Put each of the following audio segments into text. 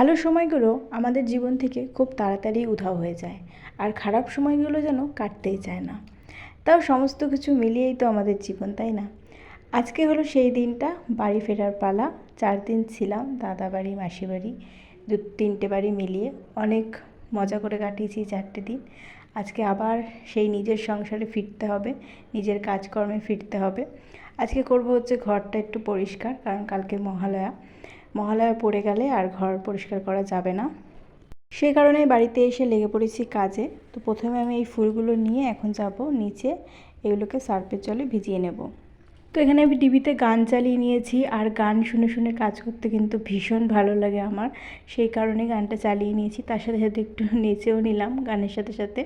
ভালো সময়গুলো আমাদের জীবন থেকে খুব তাড়াতাড়ি উধাও হয়ে যায়, আর খারাপ সময়গুলো যেন কাটতেই চায় না। তাও সমস্ত কিছু মিলিয়েই তো আমাদের জীবন, তাই না? আজকে হলো সেই দিনটা, বাড়ি ফেরার পালা। 4 দিন ছিলাম দাদা বাড়ি, মাসি বাড়ি, 3টে বাড়ি মিলিয়ে অনেক মজা করে কাটিয়েছি 4টে দিন। আজকে আবার সেই নিজের সংসারে ফিরতে হবে, নিজের কাজকর্মে ফিরতে হবে। আজকে করব হচ্ছে ঘরটা একটু পরিষ্কার, কারণ কালকে মহালয়া পড়ে গেলে আর ঘর পরিষ্কার করা যাবে না। সেই কারণেই বাড়িতে এসে লেগে পড়েছি কাজে। তো প্রথমে আমি এই ফুলগুলো নিয়ে এখন যাব নিচে, এগুলোকে সার্ফের জলে ভিজিয়ে নেব। তো এখানে আমি টিভিতে গান চালিয়ে নিয়েছি, আর গান শুনে শুনে কাজ করতে কিন্তু ভীষণ ভালো লাগে আমার। সেই কারণে গানটা চালিয়ে নিয়েছি, তার সাথে সাথে একটু নেচেও নিলাম গানের সাথে সাথে।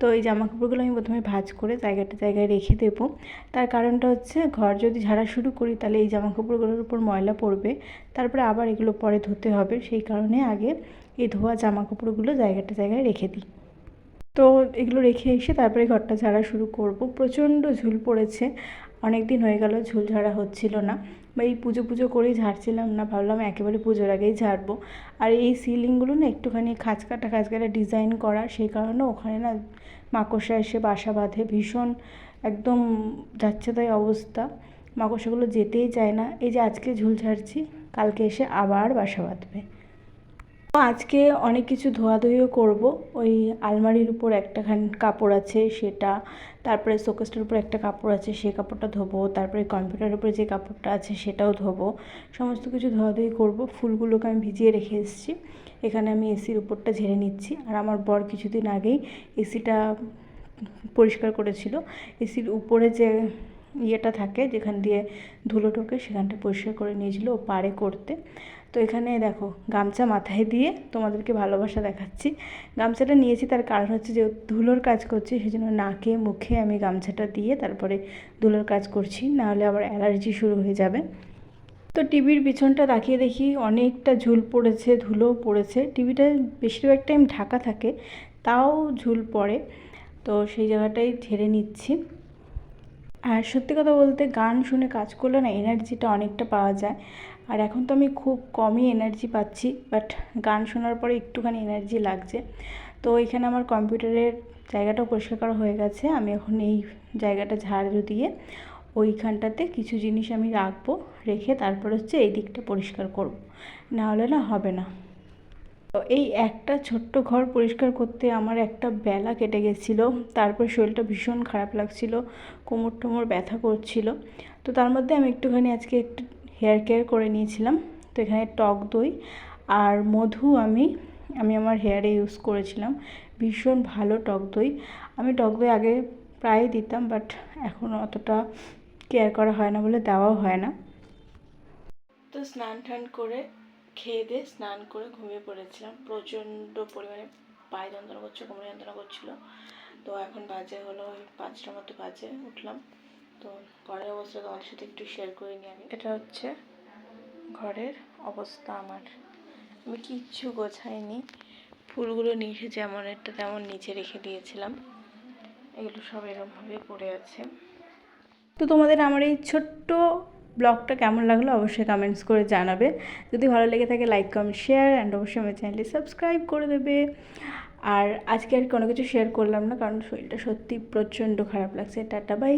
তো এই জামাকাপড়গুলো আমি প্রথমে ভাঁজ করে জায়গায় রেখে দেবো। তার কারণটা হচ্ছে, ঘর যদি ঝাড়া শুরু করি তাহলে এই জামাকাপড়গুলোর উপর ময়লা পড়বে, তারপরে আবার এগুলো পরে ধুতে হবে। সেই কারণে আগে এই ধোয়া জামাকাপড়গুলো জায়গায় রেখে দিই। তো এগুলো রেখে এসে তারপরে ঘরটা ঝাড়া শুরু করব। প্রচণ্ড ঝুল পড়েছে, অনেক দিন হয়ে গেল ঝুল ঝাড়া হচ্ছিল না, বা এই পুজো করেই ঝাড়ছিলাম না, ভাবলাম একেবারে পুজোর আগেই ঝাড়বো। আর এই সিলিংগুলো না একটুখানি খাঁজকাটা ডিজাইন করা, সেই কারণে ওখানে না মাকড়সা এসে বাসা বাঁধে, ভীষণ একদম যাচ্ছে তাই অবস্থা। মাকড়সাগুলো যেতেই চায় না। এই যে আজকে ঝুল ঝাড়ছি, কালকে এসে আবার বাসা বাঁধবে। আজকে অনেক কিছু ধোয়াধুয়িও করব। ওই আলমারির উপর একটাখানি কাপড় আছে সেটা, তারপরে শোকেসটার উপর একটা কাপড় আছে সেই কাপড়টা ধোবো, তারপরে কম্পিউটারের উপরে যে কাপড়টা আছে সেটাও ধোবো। সমস্ত কিছু ধোয়াধুয়ি করব। ফুলগুলোকে আমি ভিজিয়ে রেখে এসেছি। এখানে আমি এসির উপরটা ঝেড়ে নিচ্ছি, আর আমার বর কিছুদিন আগেই এসিটা পরিষ্কার করেছিল। এসির উপরে যে ইয়েটা থাকে যেখান দিয়ে ধুলো ঢোকে, সেখানটা পরিষ্কার করে নিয়েছিল ও পারে করতে। তো এখানে দেখো গামছা মাথায় দিয়ে তোমাদেরকে ভালোবাসা দেখাচ্ছি। গামছাটা নিয়েছি তার কারণ হচ্ছে যে ধুলোর কাজ করছি, সেজন্য নাকে মুখে আমি গামছাটা দিয়ে তারপরে ধুলোর কাজ করছি, নাহলে আবার অ্যালার্জি শুরু হয়ে যাবে। তো টিভির পিছনটা তাকিয়ে দেখি অনেকটা ঝুল পড়েছে, ধুলোও পড়েছে। টিভিটা বেশিরভাগ টাইম ঢাকা থাকে, তাও ঝুল পড়ে। তো সেই জায়গাটাই ঝেড়ে নিচ্ছি। আর সত্যি কথা বলতে, গান শুনে কাজ করলে না এনার্জিটা অনেকটা পাওয়া যায়। আর এখন তো আমি খুব কমই এনার্জি পাচ্ছি, বাট গান শোনার পরে একটুখানি এনার্জি লাগছে। তো এখানে আমার কম্পিউটারের জায়গাটাও পরিষ্কার করা হয়ে গেছে। আমি এখন এই জায়গাটা ঝাড়ু দিয়ে ওইখানটাতে কিছু জিনিস আমি রাখবো, রেখে তারপর হচ্ছে এই দিকটা পরিষ্কার করব, না হলে না হবে না। তো এই একটা ছোট্ট ঘর পরিষ্কার করতে আমার একটা বেলা কেটে গেছিলো। তারপর শরীরটা ভীষণ খারাপ লাগছিল, কোমর টোমর ব্যথা করছিল। তো তার মধ্যে আমি একটুখানি আজকে একটু হেয়ার কেয়ার করে নিয়েছিলাম। তো এখানে টক দই আর মধু আমি আমার হেয়ারে ইউজ করেছিলাম। ভীষণ ভালো টক দই। আমি টক দই আগে প্রায় দিতাম, বাট এখন অতটা কেয়ার করা হয় না বলে দেওয়াও হয় না। তো স্নান টান করে খেয়ে দিয়ে স্নান করে ঘুমিয়ে পড়েছিলাম। প্রচণ্ড পরিমাণে পায়ে যন্ত্রণা করছে, কোমরে যন্ত্রণা করছিল। তো এখন বাজে হলো ওই 5টার মতো বাজে, উঠলাম। তো ঘরের অবস্থা তোমাদের সাথে একটু শেয়ার করে নিই আমি। এটা হচ্ছে ঘরের অবস্থা আমার। আমি কিচ্ছু গোছাইনি, ফুলগুলো নিয়ে এসে যেমন একটা তেমন নিচে রেখে দিয়েছিলাম। এগুলো সব এরকমভাবে পড়ে আছে। তো তোমাদের আমার এই ছোট্ট ব্লগটা কেমন লাগলো অবশ্যই কমেন্টস করে জানাবে। যদি ভালো লেগে থাকে লাইক কমেন্ট শেয়ার অ্যান্ড অবশ্যই আমার চ্যানেলটি সাবস্ক্রাইব করে দেবে। আর আজকে আর কোনো কিছু শেয়ার করলাম না, কারণ শরীরটা সত্যি প্রচণ্ড খারাপ লাগছে। Tata bye.